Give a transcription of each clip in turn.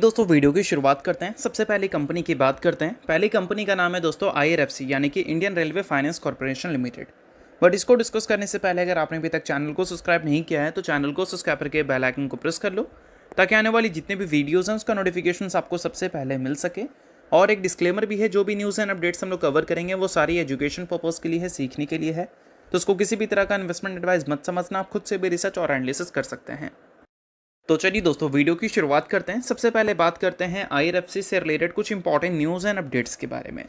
दोस्तों वीडियो की शुरुआत करते हैं। सबसे पहले कंपनी की बात करते हैं। पहली कंपनी का नाम है दोस्तों IRFC यानी कि Indian railway finance corporation limited. But इसको डिस्कस करने से पहले अगर आपने अभी तक चैनल को सब्सक्राइब नहीं किया है तो चैनल को सब्सक्राइब करके बेल आइकन को प्रेस कर लो ताकि आने वाली जितने भी वीडियोज़ हैं उसका नोटिफिकेशन आपको सबसे पहले मिल सके। और एक डिस्क्लेमर भी है, जो भी न्यूज़ एंड अपडेट्स हम लोग कवर करेंगे वो सारी एजुकेशन पर्पज़ के लिए है, सीखने के लिए है। तो उसको किसी भी तरह का इन्वेस्टमेंट एडवाइस मत समझना, आप खुद से भी रिसर्च और एनालिसिस कर सकते हैं। तो चलिए दोस्तों वीडियो की शुरुआत करते हैं। सबसे पहले बात करते हैं IRFC से रिलेटेड कुछ इंपॉर्टेंट न्यूज़ एंड अपडेट्स के बारे में।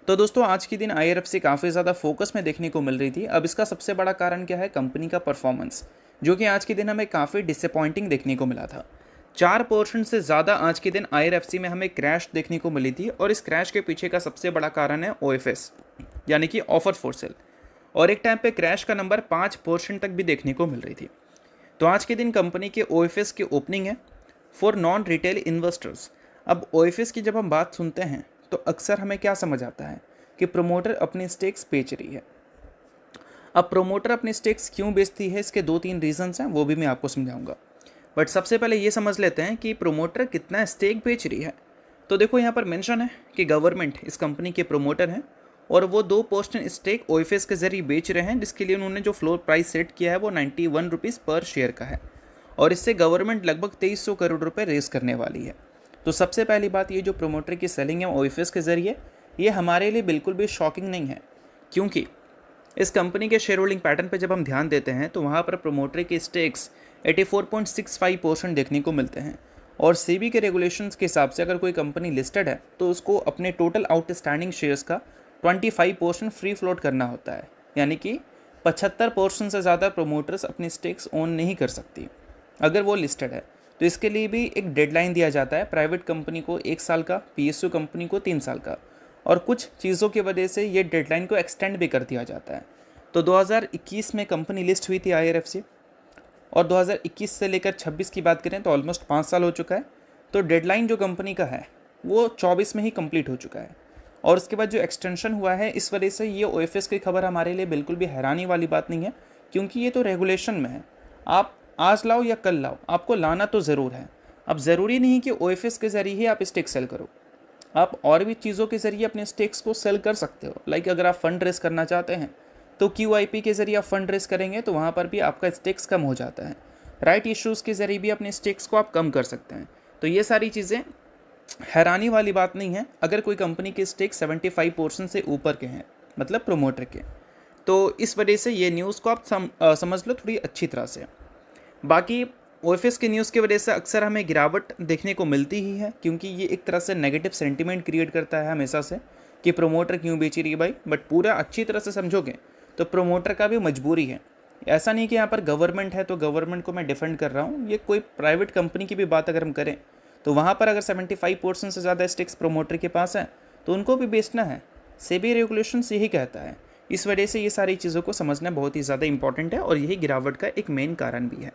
तो दोस्तों आज के दिन IRFC काफ़ी ज़्यादा फोकस में देखने को मिल रही थी। अब इसका सबसे बड़ा कारण क्या है? कंपनी का परफॉर्मेंस, जो कि आज के दिन हमें काफ़ी डिसअपॉइंटिंग देखने को मिला था। 4% से ज़्यादा आज के दिन IRFC में हमें क्रैश देखने को मिली थी। और इस क्रैश के पीछे का सबसे बड़ा कारण है OFS यानी कि ऑफर फॉर सेल। और एक टाइम पे क्रैश का नंबर 5% तक भी देखने को मिल रही थी। तो आज के दिन कंपनी के OFS की ओपनिंग है फॉर नॉन रिटेल इन्वेस्टर्स। अब OFS की जब हम बात सुनते हैं तो अक्सर हमें क्या समझ आता है कि प्रोमोटर अपनी स्टेक्स बेच रही है। अब प्रोमोटर अपनी स्टेक्स क्यों बेचती है, इसके 2-3 रीजंस हैं, वो भी मैं आपको समझाऊंगा। बट सबसे पहले ये समझ लेते हैं कि प्रोमोटर कितना स्टेक बेच रही है। तो देखो यहाँ पर मेंशन है कि गवर्नमेंट इस कंपनी के प्रोमोटर हैं और वो 2% स्टेक OFS के जरिए बेच रहे हैं, जिसके लिए उन्होंने जो फ्लोर प्राइस सेट किया है वो 91 रुपीज़ पर शेयर का है। और इससे गवर्नमेंट लगभग 2300 करोड़ रुपए रेस करने वाली है। तो सबसे पहली बात, ये जो प्रोमोटर की सेलिंग है OFS के जरिए, ये हमारे लिए बिल्कुल भी शॉकिंग नहीं है, क्योंकि इस कंपनी के शेयर होल्डिंग पैटर्न पर जब हम ध्यान देते हैं तो वहाँ पर प्रोमोटर के स्टेक्स 84.65% देखने को मिलते हैं। और सेबी के रेगुलेशंस के हिसाब से अगर कोई कंपनी लिस्टेड है तो उसको अपने टोटल आउटस्टैंडिंग शेयर्स का 25% फ्री फ्लोट करना होता है, यानी कि 75% से ज़्यादा प्रोमोटर्स अपनी स्टेक्स ओन नहीं कर सकती अगर वो लिस्टेड है। तो इसके लिए भी एक डेडलाइन दिया जाता है, प्राइवेट कंपनी को 1 साल का, PSU कंपनी को 3 साल का। और कुछ चीज़ों की वजह से ये डेडलाइन को एक्सटेंड भी कर दिया जाता है। तो 2021 में कंपनी लिस्ट हुई थी IRFC, और 2021 से लेकर 26 की बात करें तो ऑलमोस्ट 5 साल हो चुका है। तो डेडलाइन जो कंपनी का है वो 24 में ही कंप्लीट हो चुका है। और उसके बाद जो एक्सटेंशन हुआ है, इस वजह से ये OFS की खबर हमारे लिए बिल्कुल भी हैरानी वाली बात नहीं है, क्योंकि ये तो रेगुलेशन में है। आप आज लाओ या कल लाओ, आपको लाना तो ज़रूर है। अब ज़रूरी नहीं कि OFS के ज़रिए ही आप स्टेक सेल करो, आप और भी चीज़ों के ज़रिए अपने स्टेक्स को सेल कर सकते हो। लाइक अगर आप फंड रेस करना चाहते हैं तो QIP के ज़रिए आप फंड रेस करेंगे तो वहाँ पर भी आपका स्टेक्स कम हो जाता है। राइट इश्यूज़ के ज़रिए भी अपने स्टेक्स को आप कम कर सकते हैं। तो ये सारी चीज़ें हैरानी वाली बात नहीं है अगर कोई कंपनी के स्टेक 75% से ऊपर के हैं, मतलब प्रोमोटर के। तो इस वजह से ये न्यूज़ को आप समझ लो थोड़ी अच्छी तरह से। बाकी OFS के न्यूज़ की वजह से अक्सर हमें गिरावट देखने को मिलती ही है, क्योंकि ये एक तरह से नेगेटिव सेंटीमेंट क्रिएट करता है हमेशा से कि प्रोमोटर क्यों बेची रही है भाई। बट पूरा अच्छी तरह से समझोगे तो प्रोमोटर का भी मजबूरी है। ऐसा नहीं कि यहाँ पर गवर्नमेंट है तो गवर्नमेंट को मैं डिफेंड कर रहा हूँ। ये कोई प्राइवेट कंपनी की भी बात अगर हम करें तो वहाँ पर अगर 75% से ज़्यादा स्टेक्स प्रोमोटर के पास है तो उनको भी बेचना है। सेबी रेगुलेशंस यही कहता है। इस वजह से ये सारी चीज़ों को समझना बहुत ही ज़्यादा इंपॉर्टेंट है और यही गिरावट का एक मेन कारण भी है।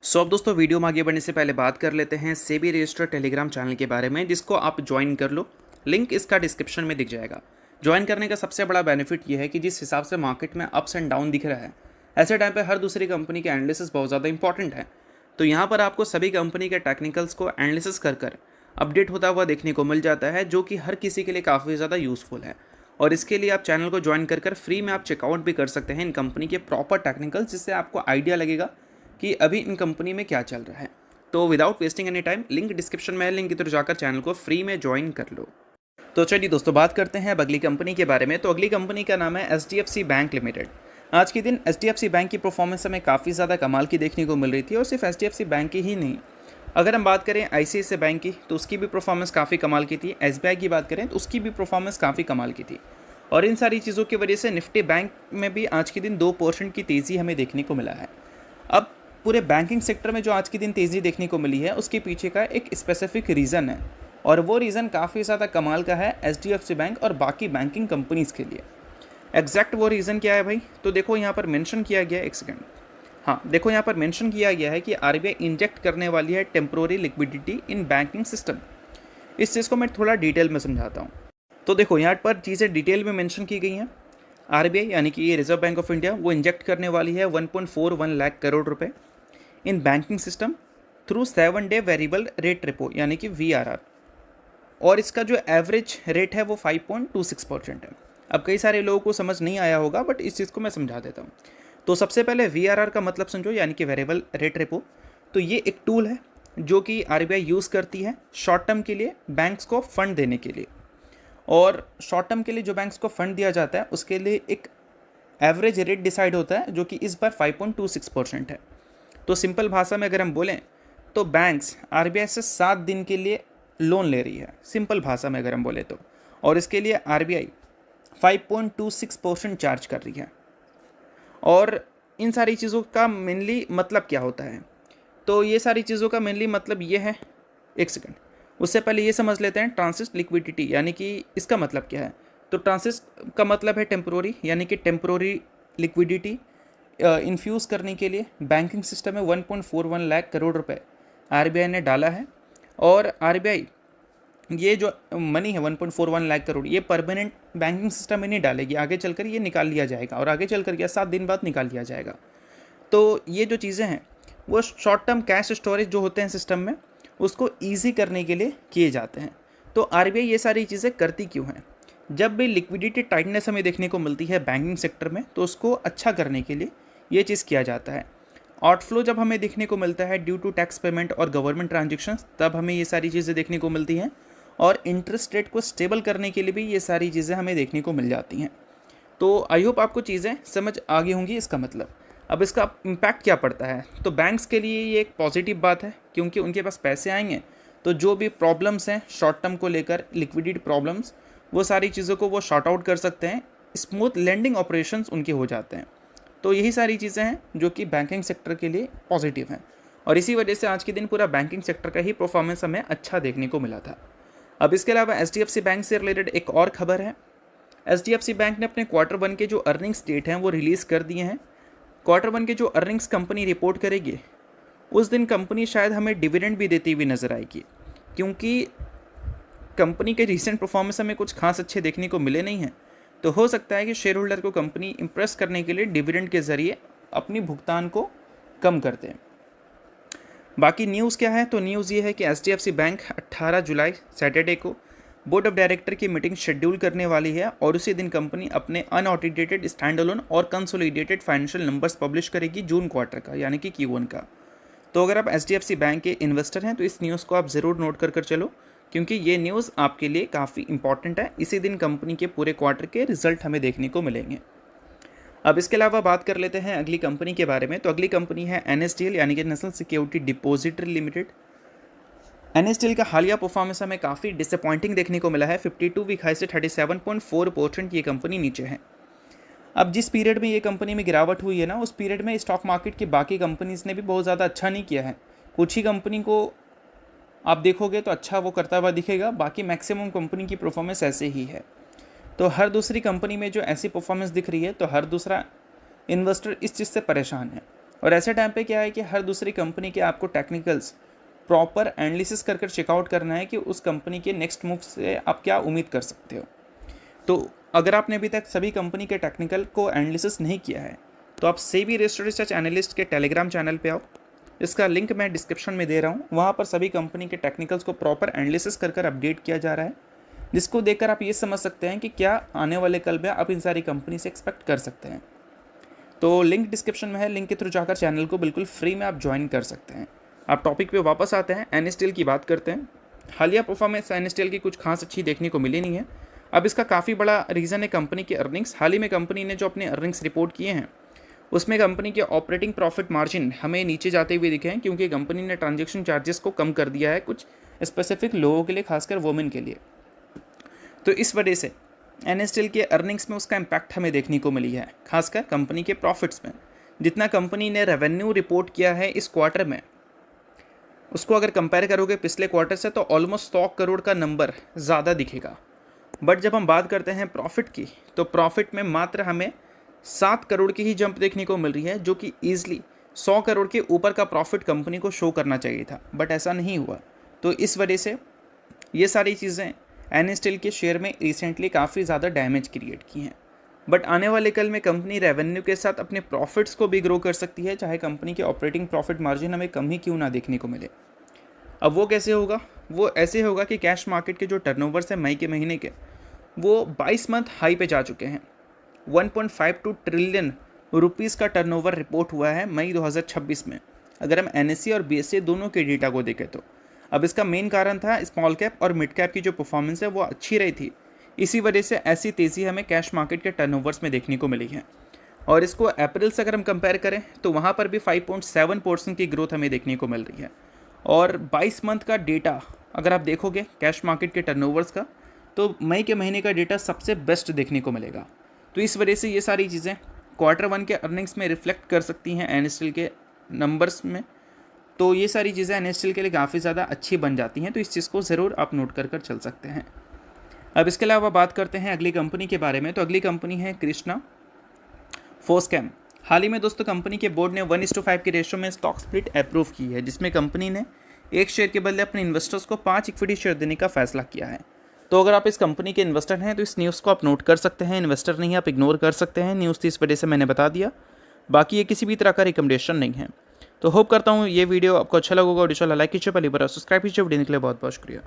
सो अब दोस्तों वीडियो में आगे बढ़ने से पहले बात कर लेते हैं सेबी रजिस्टर्ड टेलीग्राम चैनल के बारे में, जिसको आप ज्वाइन कर लो। लिंक इसका डिस्क्रिप्शन में दिख जाएगा। ज्वाइन करने का सबसे बड़ा बेनिफिट ये है कि जिस हिसाब से मार्केट में अप्स एंड डाउन दिख रहा है, ऐसे टाइम पे हर दूसरी कंपनी के एनालिसिस बहुत ज़्यादा इंपॉर्टेंट है। तो यहाँ पर आपको सभी कंपनी के टेक्निकल्स को एनालिसिस कर अपडेट होता हुआ देखने को मिल जाता है, जो कि हर किसी के लिए काफ़ी ज़्यादा यूज़फुल है। और इसके लिए आप चैनल को ज्वाइन कर फ्री में आप चेकआउट भी कर सकते हैं इन कंपनी के प्रॉपर टेक्निकल्स, जिससे आपको आइडिया लगेगा कि अभी इन कंपनी में क्या चल रहा है। तो without wasting any time link description में है, लिंक की तरफ जाकर चैनल को फ्री में ज्वाइन कर लो। तो चलिए दोस्तों बात करते हैं अब अगली कंपनी के बारे में। तो अगली कंपनी का नाम है HDFC बैंक लिमिटेड। आज के दिन HDFC बैंक की परफॉर्मेंस हमें काफ़ी ज़्यादा कमाल की देखने को मिल रही थी। और सिर्फ HDFC बैंक की ही नहीं, अगर हम बात करें ICICI बैंक की तो उसकी भी परफॉर्मेंस काफ़ी कमाल की थी। SBI की बात करें तो उसकी भी परफॉर्मेंस काफ़ी कमाल की थी। और इन सारी चीज़ों की वजह से निफ्टी बैंक में भी आज के दिन 2% की तेज़ी हमें देखने को मिला है। अब पूरे बैंकिंग सेक्टर में जो आज के दिन तेज़ी देखने को मिली है उसके पीछे का एक स्पेसिफिक रीज़न है, और वो रीज़न काफ़ी ज़्यादा कमाल का है HDFC बैंक और बाकी बैंकिंग कंपनीज़ के लिए। एग्जैक्ट वो रीज़न क्या है भाई? तो देखो यहाँ पर मेंशन किया गया है, एक सेकंड, हाँ देखो यहाँ पर मेंशन किया गया है कि RBI इंजेक्ट करने वाली है टेम्पोररी लिक्विडिटी इन बैंकिंग सिस्टम। इस चीज़ को मैं थोड़ा डिटेल में समझाता हूँ। तो देखो यहाँ पर चीज़ें डिटेल में मेंशन की गई हैं। RBI यानी कि ये रिजर्व बैंक ऑफ इंडिया, वो इंजेक्ट करने वाली है 1.41 लाख करोड़ रुपये इन बैंकिंग सिस्टम थ्रू 7-डे वेरिएबल रेट रेपो यानी कि VRR, और इसका जो एवरेज रेट है वो 5.26% है। अब कई सारे लोगों को समझ नहीं आया होगा, बट इस चीज़ को मैं समझा देता हूँ। तो सबसे पहले VRR का मतलब समझो, यानी कि वेरिएबल रेट रेपो। तो ये एक टूल है जो कि RBI यूज़ करती है शॉर्ट टर्म के लिए बैंक्स को फंड देने के लिए, और शॉर्ट टर्म के लिए जो बैंक्स को फंड दिया जाता है उसके लिए एक एवरेज रेट डिसाइड होता है जो कि इस बार 5.26% है। तो सिंपल भाषा में अगर हम बोलें तो बैंक्स RBI से 7 दिन के लिए लोन ले रही है, सिंपल भाषा में अगर हम बोले तो, और इसके लिए RBI 5.26% चार्ज कर रही है। और इन सारी चीज़ों का मेनली मतलब क्या होता है, तो ये सारी चीज़ों का मेनली मतलब ये है, एक सेकंड, उससे पहले ये समझ लेते हैं ट्रांसिस्ट लिक्विडिटी यानी कि इसका मतलब क्या है। तो ट्रांसिस्ट का मतलब है टेम्प्रोरी, यानी कि टेम्प्रोरी लिक्विडिटी इन्फ्यूज़ करने के लिए बैंकिंग सिस्टम में 1.41 लाख करोड़ रुपए RBI ने डाला है। और RBI ये जो मनी है 1.41 लाख करोड़, ये परमानेंट बैंकिंग सिस्टम में नहीं डालेगी, आगे चलकर ये निकाल लिया जाएगा, और आगे चलकर क्या 7 दिन बाद निकाल लिया जाएगा। तो ये जो चीज़ें हैं वो शॉर्ट टर्म कैश स्टोरेज जो होते हैं सिस्टम में, उसको ईजी करने के लिए किए जाते हैं। तो RBI ये सारी चीज़ें करती क्यों हैं? जब भी लिक्विडिटी टाइटनेस हमें देखने को मिलती है बैंकिंग सेक्टर में, तो उसको अच्छा करने के लिए ये चीज़ किया जाता है। आउटफ्लो जब हमें देखने को मिलता है ड्यू टू टैक्स पेमेंट और गवर्नमेंट ट्रांजेक्शंस, तब हमें ये सारी चीज़ें देखने को मिलती हैं, और इंटरेस्ट रेट को स्टेबल करने के लिए भी ये सारी चीज़ें हमें देखने को मिल जाती हैं। तो आई होप आपको चीज़ें समझ आ गई होंगी इसका मतलब। अब इसका इम्पैक्ट क्या पड़ता है, तो बैंक्स के लिए ये एक पॉजिटिव बात है, क्योंकि उनके पास पैसे आएंगे तो जो भी प्रॉब्लम्स हैं शॉर्ट टर्म को लेकर, लिक्विडिटी प्रॉब्लम्स, वो सारी चीज़ों को वो शॉर्ट आउट कर सकते हैं, स्मूथ लेंडिंग ऑपरेशंस उनके हो जाते हैं। तो यही सारी चीज़ें हैं जो कि बैंकिंग सेक्टर के लिए पॉजिटिव हैं, और इसी वजह से आज के दिन पूरा बैंकिंग सेक्टर का ही परफॉर्मेंस हमें अच्छा देखने को मिला था। अब इसके अलावा HDFC बैंक से रिलेटेड एक और खबर है। HDFC बैंक ने अपने Q1 के जो अर्निंग्स डेट हैं वो रिलीज़ कर दिए हैं। Q1 के जो अर्निंग्स कंपनी रिपोर्ट करेगी, उस दिन कंपनी शायद हमें डिविडेंड भी देती हुई नज़र आएगी, क्योंकि कंपनी के रीसेंट परफॉर्मेंस हमें कुछ खास अच्छे देखने को मिले नहीं हैं। तो हो सकता है कि शेयर होल्डर को कंपनी इंप्रेस करने के लिए डिविडेंड के ज़रिए अपनी भुगतान को कम कर दें। बाकी न्यूज़ क्या है, तो न्यूज़ ये है कि HDFC बैंक 18 जुलाई सैटरडे को बोर्ड ऑफ डायरेक्टर की मीटिंग शेड्यूल करने वाली है, और उसी दिन कंपनी अपने अनऑडिटेड स्टैंड अलोन और कंसोलिडेटेड फाइनेंशियल नंबर्स पब्लिश करेगी जून क्वार्टर का, यानी कि Q1 का। तो अगर आप HDFC बैंक के इन्वेस्टर हैं तो इस न्यूज़ को आप ज़रूर नोट कर चलो, क्योंकि ये न्यूज़ आपके लिए काफ़ी इंपॉर्टेंट है। इसी दिन कंपनी के पूरे क्वार्टर के रिजल्ट हमें देखने को मिलेंगे। अब इसके अलावा बात कर लेते हैं अगली कंपनी के बारे में। तो अगली कंपनी है NSDL, यानी कि national security depository limited. NSDL का हालिया परफॉर्मेंस हमें काफ़ी डिसअपॉइंटिंग देखने को मिला है। 52 वीक हाई से 37.4% ये कंपनी नीचे है। अब जिस पीरियड में ये कंपनी में गिरावट हुई है ना, उस पीरियड में स्टॉक मार्केट की बाकी कंपनीज़ ने भी बहुत ज़्यादा अच्छा नहीं किया है। कुछ ही कंपनी को आप देखोगे तो अच्छा वो करता हुआ दिखेगा, बाकी मैक्सिमम कंपनी की परफॉर्मेंस ऐसे ही है। तो हर दूसरी कंपनी में जो ऐसी परफॉर्मेंस दिख रही है, तो हर दूसरा इन्वेस्टर इस चीज़ से परेशान है। और ऐसे टाइम पे क्या है कि हर दूसरी कंपनी के आपको टेक्निकल्स प्रॉपर एनालिसिस कर चेकआउट करना है कि उस कंपनी के नेक्स्ट मूव से आप क्या उम्मीद कर सकते हो। तो अगर आपने अभी तक सभी कंपनी के टेक्निकल को एनालिसिस नहीं किया है, तो आप सेबी रजिस्टर्ड रिसर्च एनालिस्ट के टेलीग्राम चैनल पे आओ, इसका लिंक मैं डिस्क्रिप्शन में दे रहा हूँ। वहाँ पर सभी कंपनी के टेक्निकल्स को प्रॉपर एनालिसिस कर अपडेट किया जा रहा है, जिसको देखकर आप ये समझ सकते हैं कि क्या आने वाले कल में आप इन सारी कंपनी से एक्सपेक्ट कर सकते हैं। तो लिंक डिस्क्रिप्शन में है, लिंक के थ्रू जाकर चैनल को बिल्कुल फ्री में आप ज्वाइन कर सकते हैं। आप टॉपिक पे वापस आते हैं, NSDL की बात करते हैं। हालिया परफॉर्मेंस NSDL की कुछ खास अच्छी देखने को मिली नहीं है। अब इसका काफ़ी बड़ा रीज़न है कंपनी की अर्निंग्स। हाल ही में कंपनी ने जो अपने अर्निंग्स रिपोर्ट किए हैं, उसमें कंपनी के ऑपरेटिंग प्रॉफिट मार्जिन हमें नीचे जाते हुए दिखे हैं, क्योंकि कंपनी ने ट्रांजैक्शन चार्जेस को कम कर दिया है कुछ स्पेसिफिक लोगों के लिए, खासकर वुमेन के लिए। तो इस वजह से NSDL के अर्निंग्स में उसका इम्पैक्ट हमें देखने को मिली है, खासकर कंपनी के प्रॉफिट्स में। जितना कंपनी ने रेवेन्यू रिपोर्ट किया है इस क्वार्टर में, उसको अगर कंपेयर करोगे पिछले क्वार्टर से, तो ऑलमोस्ट 100 करोड़ का नंबर ज़्यादा दिखेगा। बट जब हम बात करते हैं प्रॉफिट की, तो प्रॉफिट में मात्र हमें 7 करोड़ की ही जंप देखने को मिल रही है, जो कि ईजिली 100 करोड़ के ऊपर का प्रॉफिट कंपनी को शो करना चाहिए था, बट ऐसा नहीं हुआ। तो इस वजह से ये सारी चीज़ें NSDL के शेयर में रिसेंटली काफ़ी ज़्यादा डैमेज क्रिएट की हैं। बट आने वाले कल में कंपनी रेवेन्यू के साथ अपने प्रॉफिट्स को भी ग्रो कर सकती है, चाहे कंपनी के ऑपरेटिंग प्रॉफिट मार्जिन हमें कम ही क्यों ना देखने को मिले। अब वो कैसे होगा? वो ऐसे होगा कि कैश मार्केट के जो टर्नओवर्स है मई के महीने के, वो 22 मंथ हाई पे जा चुके हैं। 1.52 ट्रिलियन रुपीज़ का टर्नओवर रिपोर्ट हुआ है मई 2026 में, अगर हम NSE और BSE दोनों के डेटा को देखें तो। अब इसका मेन कारण था स्मॉल कैप और मिड कैप की जो परफॉर्मेंस है वो अच्छी रही थी, इसी वजह से ऐसी तेज़ी हमें कैश मार्केट के टर्नओवर्स में देखने को मिली है। और इसको अप्रैल से अगर हम कंपेयर करें तो वहाँ पर भी 5.7% की ग्रोथ हमें देखने को मिल रही है। और 22 मंथ का डेटा अगर आप देखोगे कैश मार्केट के टर्नओवर्स का, तो मई के महीने का डेटा सबसे बेस्ट देखने को मिलेगा। तो इस वजह से ये सारी चीज़ें Q1 के अर्निंग्स में रिफ्लेक्ट कर सकती हैं NSDL के नंबर्स में। तो ये सारी चीज़ें NSDL के लिए काफ़ी ज़्यादा अच्छी बन जाती हैं, तो इस चीज़ को ज़रूर आप नोट कर चल सकते हैं। अब इसके अलावा बात करते हैं अगली कंपनी के बारे में। तो अगली कंपनी है कृष्णा फोस्कैम। हाल ही में दोस्तों कंपनी के बोर्ड ने 1:5 के रेशो में स्टॉक स्प्लिट अप्रूव की है, जिसमें कंपनी ने एक शेयर के बदले अपने इन्वेस्टर्स को 5 इक्विटी शेयर देने का फैसला किया है। तो अगर आप इस कंपनी के इन्वेस्टर हैं तो इस न्यूज़ को आप नोट कर सकते हैं, इन्वेस्टर नहीं आप इग्नोर कर सकते हैं। न्यूज़ थी इस वजह से मैंने बता दिया, बाकी ये किसी भी तरह का रिकमेंडेशन नहीं है। तो होप करता हूँ ये वीडियो आपको अच्छा लगा होगा। और लाइक कीजिए, पहली बार सब्सक्राइब कीजिए। वीडियो के लिए बहुत बहुत शुक्रिया।